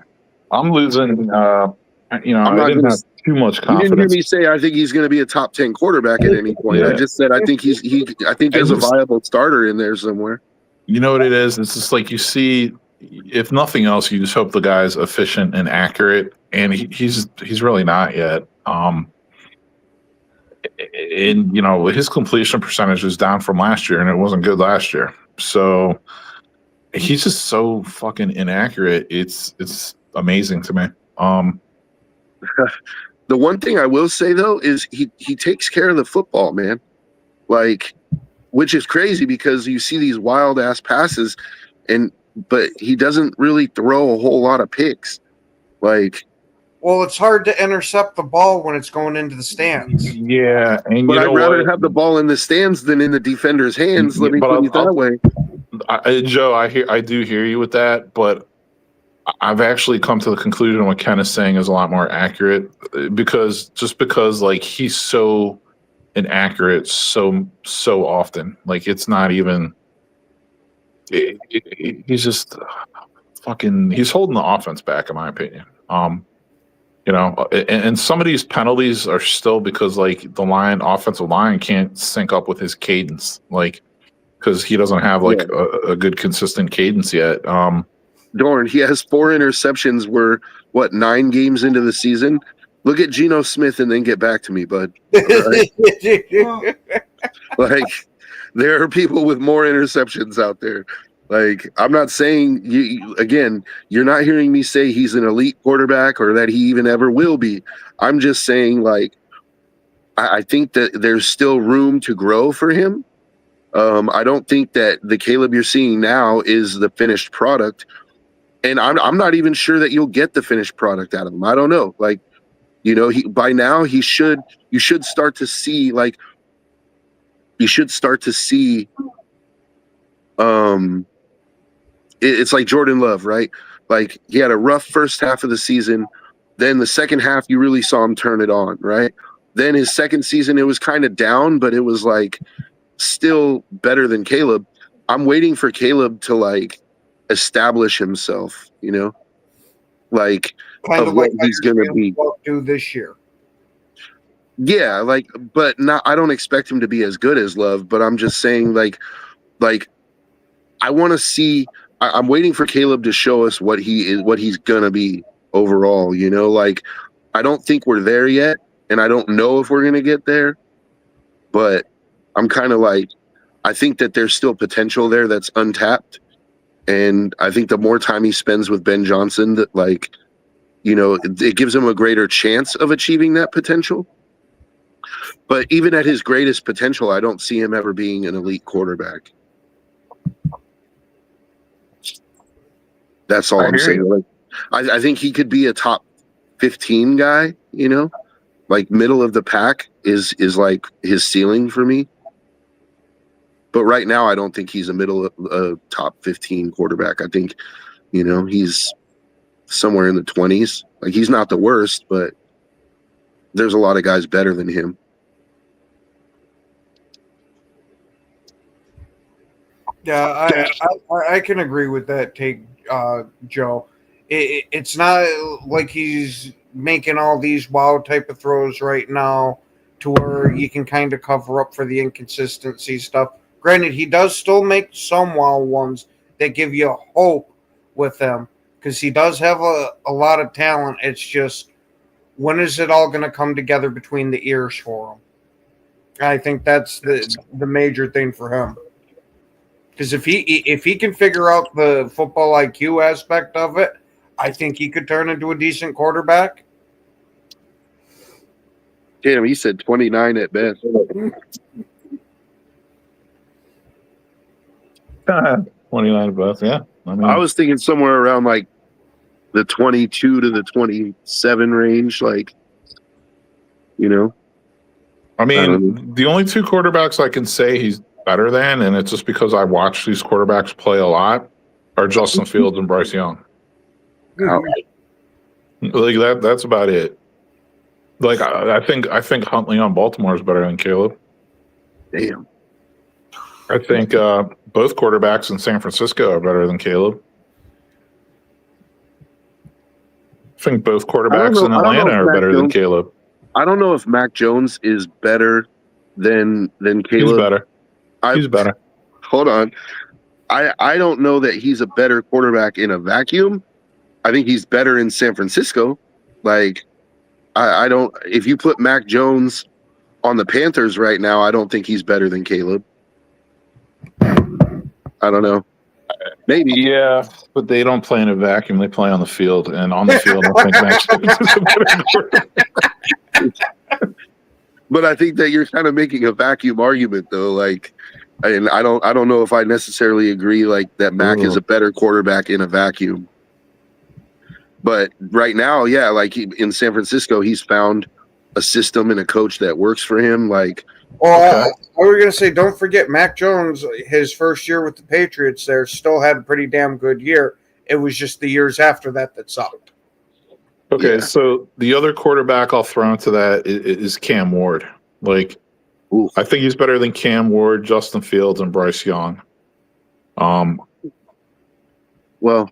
losing. I didn't have too much confidence. You didn't hear me say I think he's going to be a top 10 quarterback at any point. Yeah. I just said I think I think there's a viable starter in there somewhere. You know what it is? It's just like, you see, if nothing else, you just hope the guy's efficient and accurate, and he's really not yet. And his completion percentage is down from last year, and it wasn't good last year. So he's just so fucking inaccurate. It's amazing to me. The one thing I will say though is he takes care of the football, man. Like, which is crazy because you see these wild ass passes, but he doesn't really throw a whole lot of picks. Like, well, it's hard to intercept the ball when it's going into the stands. Yeah, but I'd rather have the ball in the stands than in the defender's hands. Let me put it that way. Joe, I do hear you with that, but I've actually come to the conclusion what Ken is saying is a lot more accurate because like he's so inaccurate so often. Like, it's not even. He's just fucking. He's holding the offense back, in my opinion. And some of these penalties are still because like the offensive line can't sync up with his cadence, like because he doesn't have like a good consistent cadence yet. Dorn, he has 4 interceptions. We're 9 games into the season. Look at Geno Smith and then get back to me, bud. Right? Like, there are people with more interceptions out there. Like, I'm not saying again, you're not hearing me say he's an elite quarterback or that he even ever will be. I'm just saying, like, I think that there's still room to grow for him. I don't think that the Caleb you're seeing now is the finished product. And I'm not even sure that you'll get the finished product out of him. I don't know. Like, by now you should start to see, like, it's like Jordan Love, right? Like, he had a rough first half of the season. Then the second half, you really saw him turn it on, right? Then his second season, it was kind of down, but it was like still better than Caleb. I'm waiting for Caleb to like establish himself, like Kind of of what like how he's you're gonna seeing be. Buck do this year. Yeah, like, but not. I don't expect him to be as good as Love, but I'm just saying, like I want to see. I'm waiting for Caleb to show us what he is, what he's gonna be overall. Like, I don't think we're there yet, and I don't know if we're gonna get there. But I'm kind of like, I think that there's still potential there that's untapped, and I think the more time he spends with Ben Johnson, that, like, it gives him a greater chance of achieving that potential. But even at his greatest potential, I don't see him ever being an elite quarterback. That's all I'm saying. Like, I think he could be a top 15 guy, like middle of the pack is like his ceiling for me. But right now, I don't think he's a top 15 quarterback. I think, he's somewhere in the 20s. Like, he's not the worst, but there's a lot of guys better than him. Yeah, I can agree with that take, Joe. It's not like he's making all these wow type of throws right now to where you can kind of cover up for the inconsistency stuff. Granted, he does still make some wow ones that give you hope with him because he does have a lot of talent. It's just, when is it all going to come together between the ears for him? I think that's the major thing for him. Because if he can figure out the football IQ aspect of it, I think he could turn into a decent quarterback. Damn, he said 29 at best. 29 at best, yeah. I was thinking somewhere around like the 22 to the 27 range, like, I mean, the only two quarterbacks I can say he's better than, and it's just because I watch these quarterbacks play a lot, are Justin Fields and Bryce Young. Like, that's about it. Like, I think Huntley on Baltimore is better than Caleb. Damn. I think both quarterbacks in San Francisco are better than Caleb. I think both quarterbacks in Atlanta are better than Caleb. I don't know if Mac Jones is better than Caleb. He's better. He's better. Hold on. I don't know that he's a better quarterback in a vacuum. I think he's better in San Francisco. Like, I don't. If you put Mac Jones on the Panthers right now, I don't think he's better than Caleb. I don't know. Maybe. Yeah, but they don't play in a vacuum. They play on the field, and on the field, I think Mac Jones is a better quarterback. But I think that you're kind of making a vacuum argument, though. Like, and I don't know if I necessarily agree, like, that Mac is a better quarterback in a vacuum. But right now, yeah, like, in San Francisco, he's found a system and a coach that works for him. Like, I was going to say, don't forget Mac Jones, his first year with the Patriots there, still had a pretty damn good year. It was just the years after that sucked. Okay, so the other quarterback I'll throw into that is Cam Ward. Like, I think he's better than Cam Ward, Justin Fields, and Bryce Young. Well,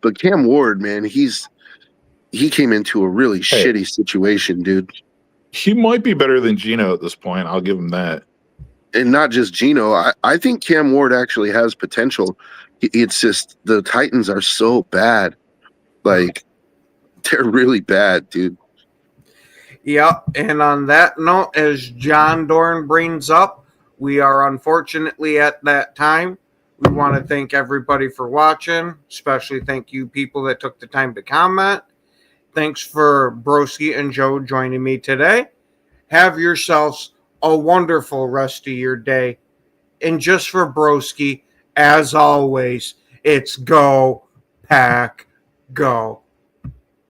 but Cam Ward, man, he came into a really shitty situation, dude. He might be better than Geno at this point. I'll give him that. And not just Geno. I think Cam Ward actually has potential. It's just the Titans are so bad. Like, they're really bad, dude. Yeah, and on that note, as John Dorn brings up, we are unfortunately at that time. We want to thank everybody for watching, especially thank you people that took the time to comment. Thanks for Broski and Joe joining me today. Have yourselves a wonderful rest of your day. And just for Broski, as always, it's go, pack, go.